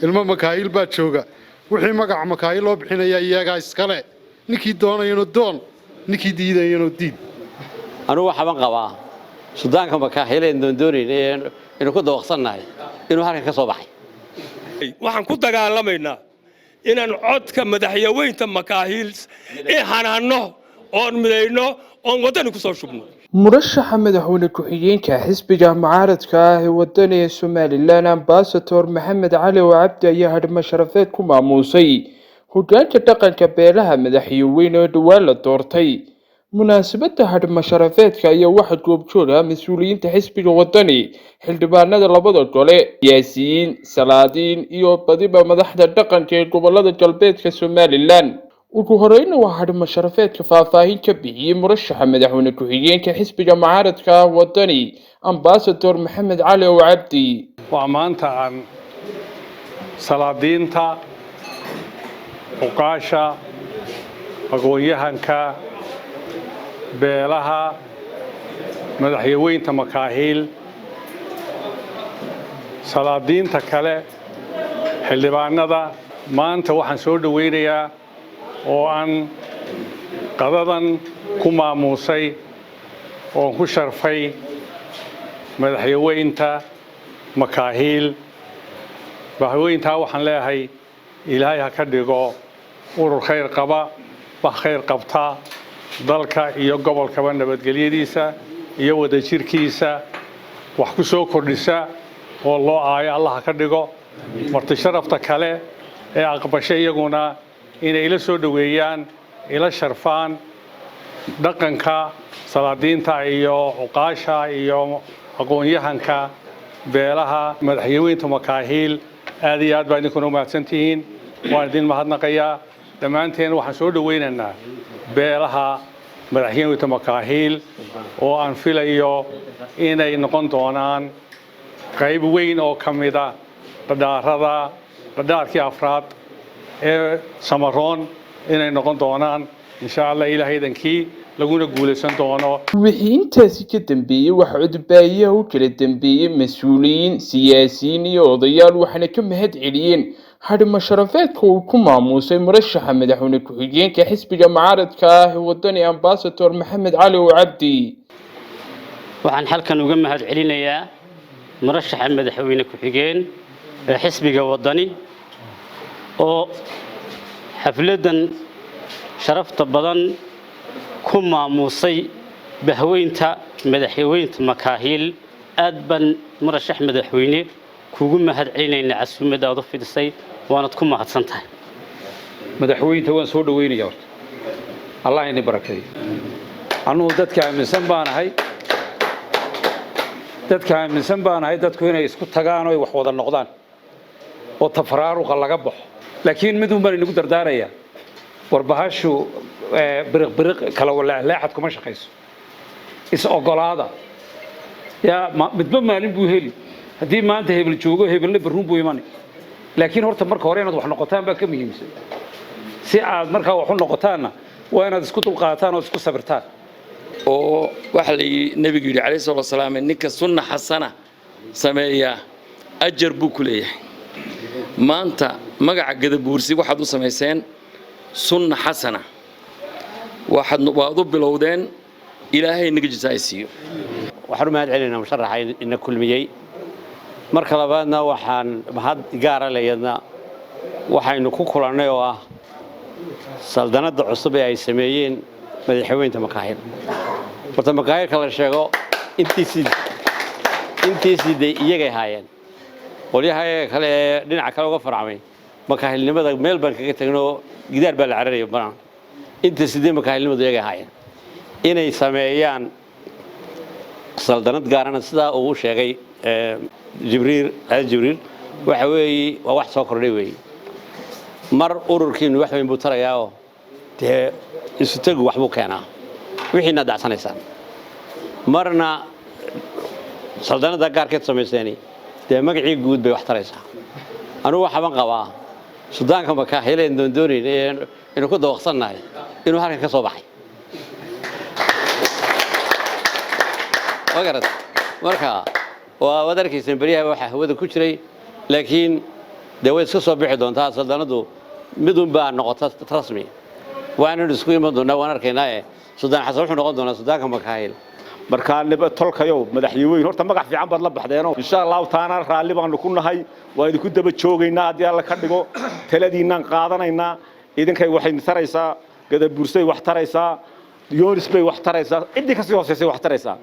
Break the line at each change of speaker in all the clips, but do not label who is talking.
ilmo makaayil baa jooga wixii magaca makaayil loo bixinaya iyaga iskale ninkii doonayno doon ninkii diidayno diid
anu waxaan qabaa suudaanka makaahileen doondooneen inuu ku dawaqsanahay inuu halkan ka soo baxay
waxaan ku dagaalamaynaa inaan codka madaxweynta makaahil ee hanaano oo midayno oo wadani ku soo shubno
murashaxa madaxweyne ku-xigeenka xisbiga mucaaradka ah ee wadaniga Somaliland Ambassador Maxamed Cali oo Cabdi ayaa hadhma sharafeed ku maamuusay hoggaanka dhaqanka beelaha madaxweyne ee dhawaan la doortay munaasabadda hadhma sharafeedka ayaa waxa goobjoog ah mas'uuliyiinta xisbiga wadani xildhibaanada labada gole siyaasiyiin salaadiin iyo badiba madaxda dhaqanka ee gobolada galbeedka Somaliland ugu horreyn waa hadhma sharafeedka faahfaahin ka bixiyay murashaxa madaxweyne ku-xigeenka xisbiga mucaaradka wadani Ambassador Maxamed Cali oo Cabdi
waa maanta aan salaadiinta uqaasha aqoonyahanka beelaha madaxweynta makaahil salaadiinta kale xildhibaanada maanta waxaan soo dhaweynayaa oo aan qadadan ku maamuusay oo ku sharfay madaxweynta makaahil madaxweynta waxaan leeyahay ilaahay ha ka dhigo urur khayr qaba wax khayr qabta dalka iyo gobolkaba nabadgelyadiisa iyo wadajirkiisa wax ku soo kordhisa oo loo aayo Allah ha ka dhigo marti sharafta kale ee aqbashay iyaguna inay ila soo dhaweeyaan ila sharfaan dhaqanka salaadiinta iyo uqaasha iyo aqoonyahanka beelaha madaxweynta makaahil aad iyo aad baan idinku mahadsantihiin waan idin mahadnaqayaa dhammaanteen waxaan soo dhaweynaynaa beelaha madaxweynta makaahil oo aan filayo inay noqon doonaan qayb weyn oo ka mid ah dhadhaarkii afraad ee samaroon inay noqon doonaan insha Allah ilaahaydnkii laguna guulaysan doono
wixii intaasi ka dambeeyay waxa codbaayaha u kala dambeeyay mas'uuliyiin siyaasiyiin iyo odayaal waxaana ka mahad celiyeen hadhma sharafeedka uu ku maamuusay murashaxa madaxweyne ku-xigeenka xisbiga mucaaradka ah ee wadani Ambassador Maxamed Cali oo Cabdi
waxaan halkan uga mahad celinayaa murashaxa madaxweyne ku-xigeen ee xisbiga wadani oo xafladan sharafta badan ku maamuusay bahweynta madaxweynta makaahil aad ban murashax madaxweyne kugu mahad celinayna casuumada aad u fidisay waanad ku mahadsantahay
madaxweynta waan soo dhaweynayaa horta Allah inay barakeeyo anuu dadka aaminsan baanahay dadku inay isku tagaan oo wax wada noqdaan oo tafaraaruqa laga baxo laakiin mid uu inagu dardaaraya warbahashu biriq kala walaaxad kuma shaqeyso is ogolaada ya midba maalin buu heli hadii maanta hebel joogo hebelna barruun buu iman laakiin horta marka hore inaad wax noqotaan baa ka muhiimsan si aad marka wax u noqotaana waa inaad isku dulqaataan oo isku sabirtaan
oo waxa la nabiga yiri kaleey sallallahu alayhi wasallam ninka sunna xasana sameeya ajar buu ku leeyahay maanta magaca gadabuursi waxaad u sameyseen sunna xasana waad u bilowdeen ilaahay naga jisaaysiyo
waxaan mahad celinaa musharaxa in kulmiyay marka labaadna waxaan mahad gaar ah leeyadna waxaynu ku kulannay oo ah saldanada cusub ee ay sameeyeen madaxweynta makaahil horta makaahil kala sheego intiisii iyaga haayeen qolyaha kale dhinaca kale uga farcamay makaahilnimada meel baan kaga tagno gidaar baa la cararayay banaan intiisii makaahilnimadu iyaga haayeen inay sameeyaan saldanad gaarana sida uu sheegay jibriil waxa weeye waa wax soo kordhay weeye mar ururkiinu wax weyn buu tarayaa oo dee isu tag wax buu keenaa wixiina dacsanaysan marna saldanada gaarkeed sameysani dee magacii guud bay wax taraysaa anigu waxaan qabaa suudaanka makaahilleen doondooneen inuu ku dawaqsanahay inuu halkan ka soo baxay marka waa wadarkiisan bariyaha waxa hawada ku jiray laakiin dee way iska soo bixi doontaa saldanadu midun baa noqota rasmi waana isku iman doonaa waan arkaynaa Suldaan Xasan wuxuu noqon doonaa Suldaanka Makaahil
markaa tolkayow madaxweyne horta magac fiican baad la baxdeenoo insha Allah taana raalli baan ku nahay waa idinku daba joogaynaa haddii alla ka dhigo taladiinaan qaadanaynaa idinkay waxay taraysaa Gadabuursay wax taraysaa Yoonis bay wax taraysaa cidii ka sii hooseysay wax taraysaa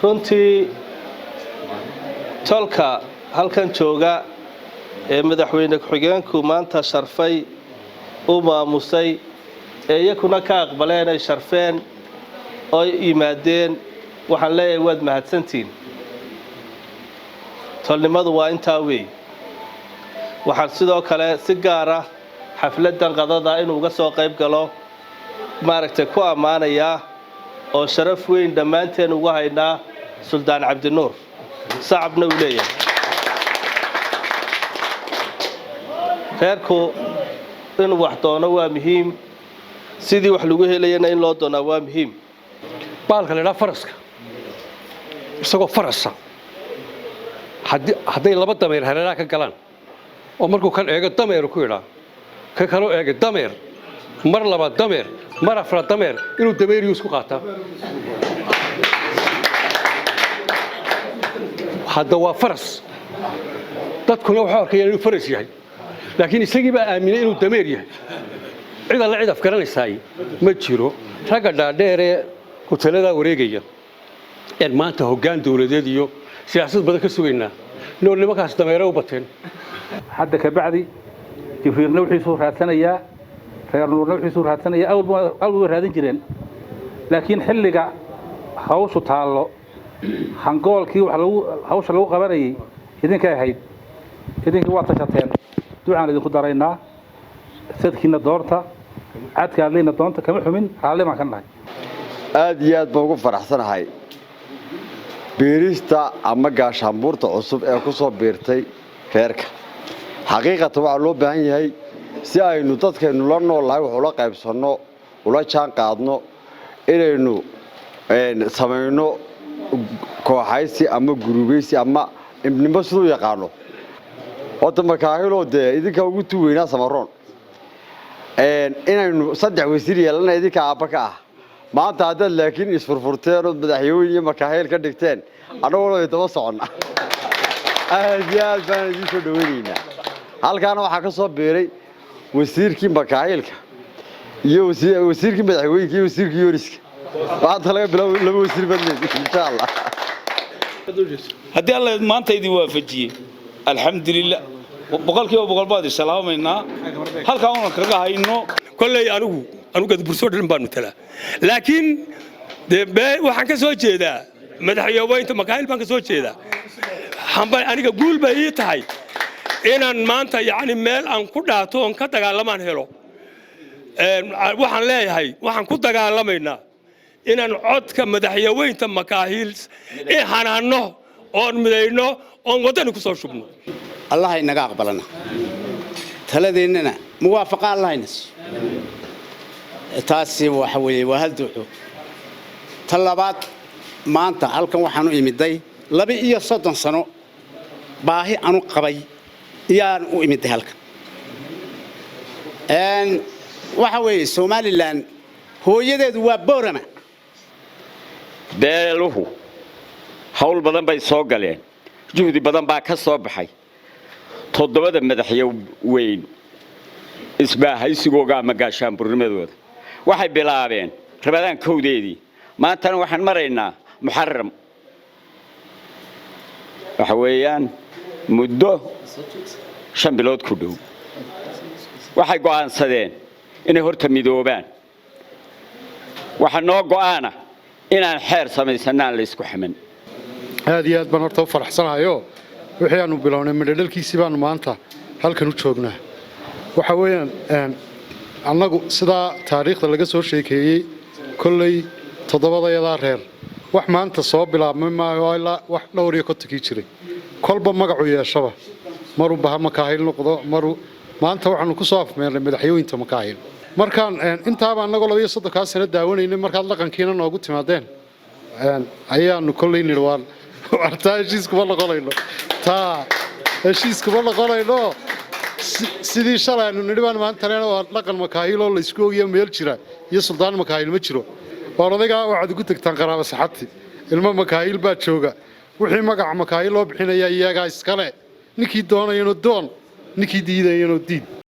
runtii tolka halkan jooga ee madaxweyne ku-xigeenku maanta sharfay u maamusay ee iyakuna ka aqbaleen ay sharfeen oo yimaadeen waxaan leeyahay waad mahadsantiin tolnimadu waa intaa weey waxaan sidoo kale si gaar ah xafladan qadada inuu uga soo qayb galo maaragtay ku ammaanayaa oo sharaf weyn dhammaanteen ugu haynaa Suldaan Cabdinuur sacabna uu leeyahay reerku inuu wax doono waa muhiim sidii wax lagu helayana in loo doonaa waa muhiim
baalka leeyahay faraska isagoo farasa hadday laba dameer hareeraha ka galaan oo markuu kan eego dameer ku yidhaa ka kaloo eega dameer mar laba dameer mar afar dameer inuu dameeriyo isku qaataa hadda waa faras dadkuna waxa arkayaan inuu faras yahay laakiin isagii baa aaminay inuu dameer yahay cid alla cid afgaranaysaa ma jiro ragga dhaadheer ee hoteelada wareegaya ee maanta hoggaan dawladeed iyo siyaasad badan ka sugaynaa nool nimankaas dameero u bateen
hadda ka bacdi jibriilna wuxuu soo raadsanayaa reer nuurna wuxuu soo raadsanayaa awal raadin jireen laakiin xilliga hawshu taalo hangoolkii hawsha lagu qabanayay idinkay ahayd idinkii waa tashateen ducaan idinku daraynaa sadkiina doorta cadka adlayna doonta kama xumin raalli baan ka nahay
aad iyo aad baan ugu faraxsanahay beerista ama gaashaanbuurta cusub ee ku soo beertay reerka xaqiiqatan waxaa loo baahan yahay si aynu dadkaynu la noolahay wax ula qaybsanno ula jaan qaadno inaynu samayno kooxaysi ama gurubaysi ama ibnimo siduu yaqaano wada Makaahiloo dee idinka ugu tuweynaa Samaroon inaynu saddex wasiir yeelana idinka aabba ka ah maanta hadda laakiin isfurfurteen oo madaxweyne iyo Makaahil ka dhigteen anagoo daba soconna aad iyo aad baan idin soo dhaweynaynaa halkaana waxaa ka soo beeray wasiirkii Makaahilka iyo wasiirkii madaxweyne iyo wasiirkii Yooriska maanta laga bilaabo laba wasiir badneed insha Allah
haddii Allah maanta idin waafajiyay alxamdulillah boqolkiiba boqol baad salaamaynaa halka aan kaga hayno
kolley anigu Gadabuurso dhan baan talaa laakiin waxaan ka soo jeedaa madaxweynaha Makaahil baan ka soo jeedaa aniga guul bay ii tahay inaan maanta yaani meel aan ku dhaato oo ka dagaalamaan helo waxaan leeyahay waxaan ku dagaalamaynaa inaan codka madaxweynaha Makaahil hanaano oon midayno oon wadani ku soo shubno
الله ينقى قبلنا ثلاثيننا موافقة الله ينس تاسي وحوي وهالدوحو طلبات ما أنت هلكن وحنو يمدي لبي إيه صدق سنة باهي أنو قبي يان ويمدي هلكن إن وحوي سومالي لان هو يدد وبورنا
beeluhu hawl badan bay soo galeen juhdi badan baa ka soo baxay toddobada madaxweyne isbaahaysigooga ama gaashaanburnimadooda waxay bilaabeen rabadaan kowdeedii maantana waxaan maraynaa muharram waxa weeyaan muddo 5 bilood ku dhow waxay go'aansadeen inay horta midoobaan waxa noo go'aana inaan xeer samaysanaan la isku xaman
aad iyo aad baan horta u faraxsanahay wixii aanu bilownay midhadhalkiisii baanu maanta halkan u joognaa waxa weeyaan annagu sidaa taariikhda laga soo sheekeeyey kolley toddobadayadaa reer wax maanta soo bilaabmay maayo ilaa wax dhowr iyo kontonkii jiray kolba magacu yeeshaba maruu baha Makaahil noqdo maruu maanta waxaanu ku soo afmeernay madaxweynaha Makaahil markaan intaaba annagoo 230 sano daawanaynay markaad dhaqankiina noogu timaadeen ayaanu kolley nidwaan artaashiis kuma noqonayno taa heshiis kuma noqonayno sidii shalay aanu nidhi baan maantana waa dhaqan makaayil oo la isku ogiyo meel jira iyo suldaan makaayil ma jiro waan odaygaa waxaad ugu tagtaan qaraabo saxabti ilmo makaayil baa jooga wixii magaca makaayil loo bixinaya iyagaa iskale ninkii doonayano doon ninkii diidayano diid